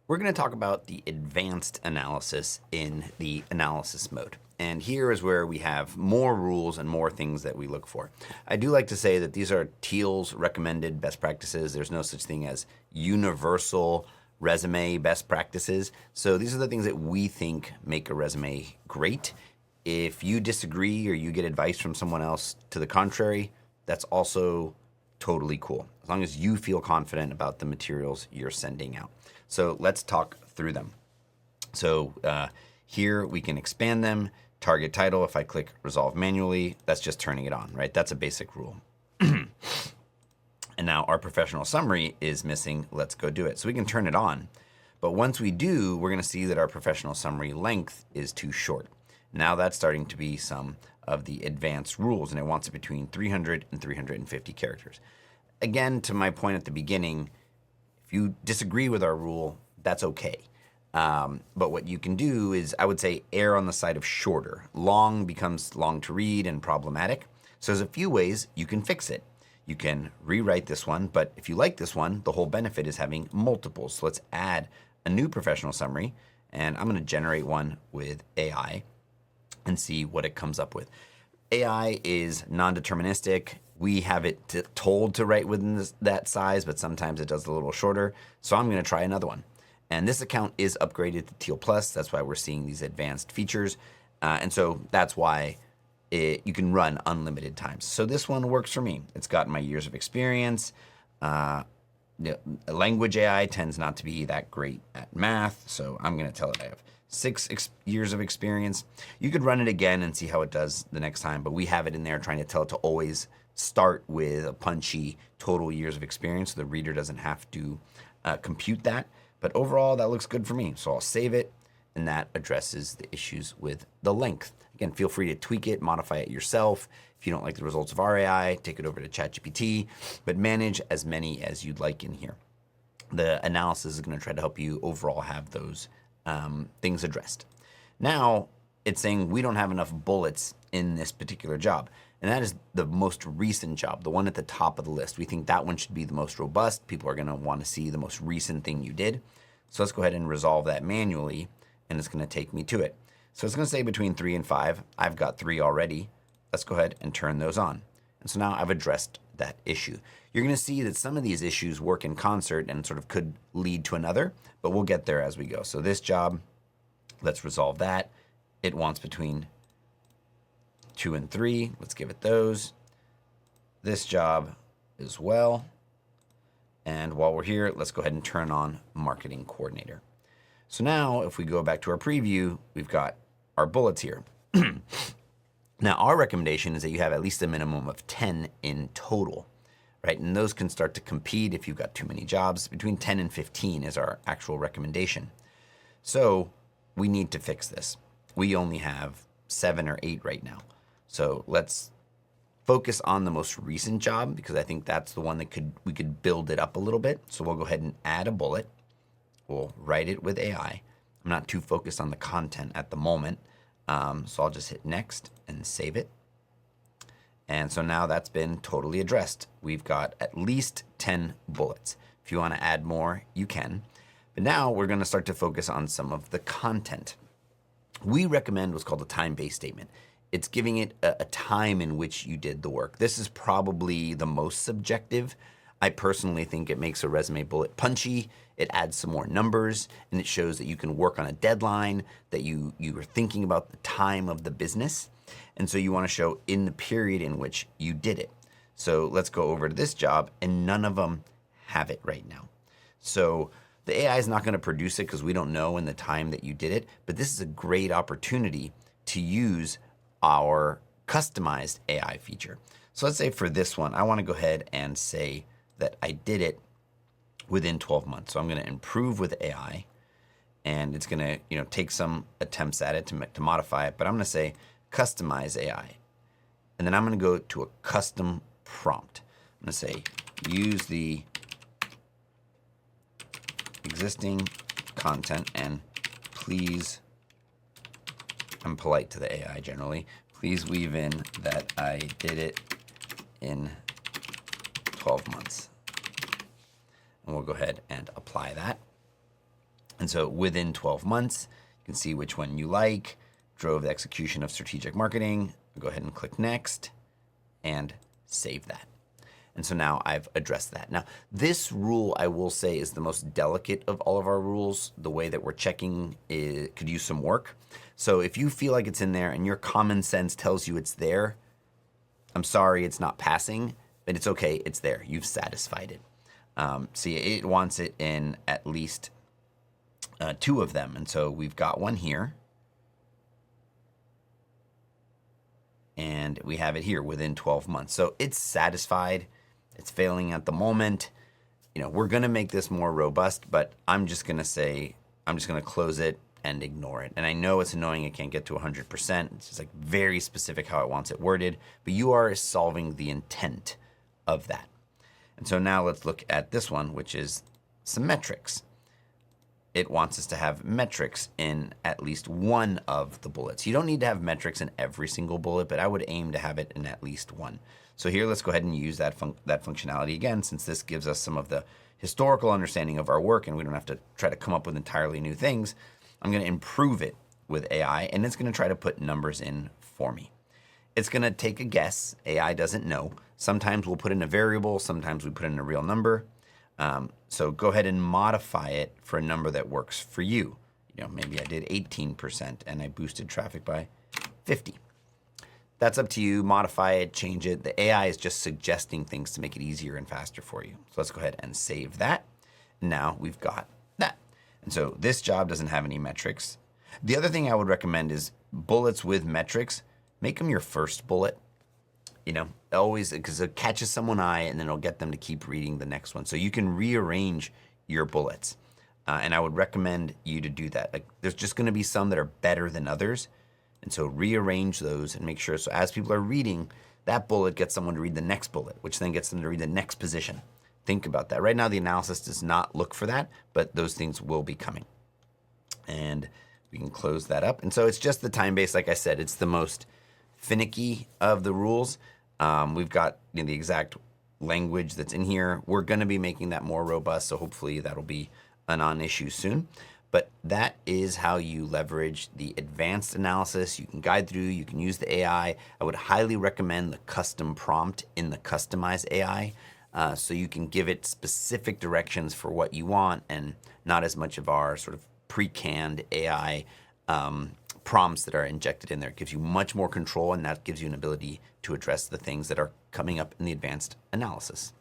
We're going to talk about the advanced analysis in the analysis mode. And here is where we have more rules and more things that we look for. I do like to say that these are Teal's recommended best practices. There's no such thing as universal resume best practices. So these are the things that we think make a resume great. If you disagree or you get advice from someone else to the contrary, that's also totally cool, as long as you feel confident about the materials you're sending out. So let's talk through them. So here we can expand them. Target title, if I click resolve manually, that's just turning it on, right? That's a basic rule. And now our professional summary is missing. Let's go do it. So we can turn it on. But once we do, we're going to see that our professional summary length is too short. Now that's starting to be some of the advanced rules, and it wants it between 300 and 350 characters. Again, to my point at the beginning, if you disagree with our rule, that's okay. But what you can do is, I would say, err on the side of shorter. Long becomes long to read and problematic. So there's a few ways you can fix it. You can rewrite this one, but if you like this one, the whole benefit is having multiples. So let's add a new professional summary, and I'm going to generate one with AI and see what it comes up with. AI is non-deterministic. We have it told to write within that size, but sometimes it does a little shorter. So I'm going to try another one. And this account is upgraded to Teal Plus. That's why we're seeing these advanced features. And so that's why you can run unlimited times. So this one works for me. It's got my years of experience. Language AI tends not to be that great at math. So I'm going to tell it I have 6 years of experience. You could run it again and see how it does the next time, but we have it in there trying to tell it to always start with a punchy total years of experience so the reader doesn't have to compute that. But overall, that looks good for me. So I'll save it, and that addresses the issues with the length. Again, feel free to tweak it, modify it yourself. If you don't like the results of our AI, take it over to ChatGPT, but manage as many as you'd like in here. The analysis is going to try to help you overall have those things addressed. Now it's saying we don't have enough bullets in this particular job. And that is the most recent job, the one at the top of the list. We think that one should be the most robust. People are going to want to see the most recent thing you did. So let's go ahead and resolve that manually, and it's going to take me to it. So it's going to say between 3 and 5. I've got 3 already. Let's go ahead and turn those on. And so now I've addressed that issue. You're going to see that some of these issues work in concert and sort of could lead to another, but we'll get there as we go. So this job, let's resolve that. It wants between 2 and 3. Let's give it those. This job as well. And while we're here, let's go ahead and turn on Marketing Coordinator. So now if we go back to our preview, we've got our bullets here. Now our recommendation is that you have at least a minimum of 10 in total, right? And those can start to compete if you've got too many jobs. Between 10 and 15 is our actual recommendation. So we need to fix this. We only have 7 or 8 right now. So let's focus on the most recent job, because I think that's the one that we could build it up a little bit. So we'll go ahead and add a bullet. We'll write it with AI. I'm not too focused on the content at the moment. So I'll just hit next and save it. And so now that's been totally addressed. We've got at least 10 bullets. If you want to add more, you can. But now we're going to start to focus on some of the content. We recommend what's called a time-based statement. It's giving it a time in which you did the work. This is probably the most subjective. I personally think it makes a resume bullet punchy. It adds some more numbers, and it shows that you can work on a deadline, that you are thinking about the time of the business. And so you want to show in the period in which you did it. So let's go over to this job, and none of them have it right now. So the AI is not going to produce it because we don't know in the time that you did it, but this is a great opportunity to use our customized AI feature. So let's say for this one, I want to go ahead and say that I did it within 12 months. So I'm going to improve with AI, and it's going to take some attempts at it to modify it, but I'm going to say customize AI. And then I'm going to go to a custom prompt. I'm going to say use the existing content, and please, I'm polite to the AI generally, please weave in that I did it in 12 months. And we'll go ahead and apply that. And so within 12 months, you can see which one you like, drove the execution of strategic marketing. Go ahead and click next and save that. And so now I've addressed that. Now, this rule, I will say, is the most delicate of all of our rules. The way that we're checking could use some work. So if you feel like it's in there and your common sense tells you it's there, I'm sorry, it's not passing, but it's okay, it's there. You've satisfied it. See, it wants it in at least 2 of them. And so we've got one here. And we have it here within 12 months. So it's satisfied. It's failing at the moment. We're going to make this more robust, but I'm just going to say, I'm just going to close it and ignore it. And I know it's annoying. It can't get to 100%. It's just like very specific how it wants it worded, but you are solving the intent of that. And so now let's look at this one, which is some metrics. It wants us to have metrics in at least one of the bullets. You don't need to have metrics in every single bullet, but I would aim to have it in at least one. So here, let's go ahead and use that functionality again, since this gives us some of the historical understanding of our work and we don't have to try to come up with entirely new things. I'm going to improve it with AI, and it's going to try to put numbers in for me. It's going to take a guess. AI doesn't know. Sometimes we'll put in a variable. Sometimes we put in a real number. So go ahead and modify it for a number that works for you. Maybe I did 18% and I boosted traffic by 50. That's up to you. Modify it, change it. The AI is just suggesting things to make it easier and faster for you. So let's go ahead and save that. Now we've got that. And so this job doesn't have any metrics. The other thing I would recommend is bullets with metrics. Make them your first bullet. Always, because it catches someone's eye and then it'll get them to keep reading the next one. So you can rearrange your bullets. And I would recommend you to do that. Like, there's just going to be some that are better than others. And so rearrange those and make sure, so as people are reading, that bullet gets someone to read the next bullet, which then gets them to read the next position. Think about that. Right now, the analysis does not look for that, but those things will be coming. And we can close that up. And so it's just the time base. Like I said, it's the most finicky of the rules. We've got the exact language that's in here. We're going to be making that more robust, so hopefully that'll be a non-issue soon. But that is how you leverage the advanced analysis. You can guide through, you can use the AI. I would highly recommend the custom prompt in the Customize AI, so you can give it specific directions for what you want and not as much of our sort of pre-canned AI prompts that are injected in there. It gives you much more control, and that gives you an ability to address the things that are coming up in the advanced analysis.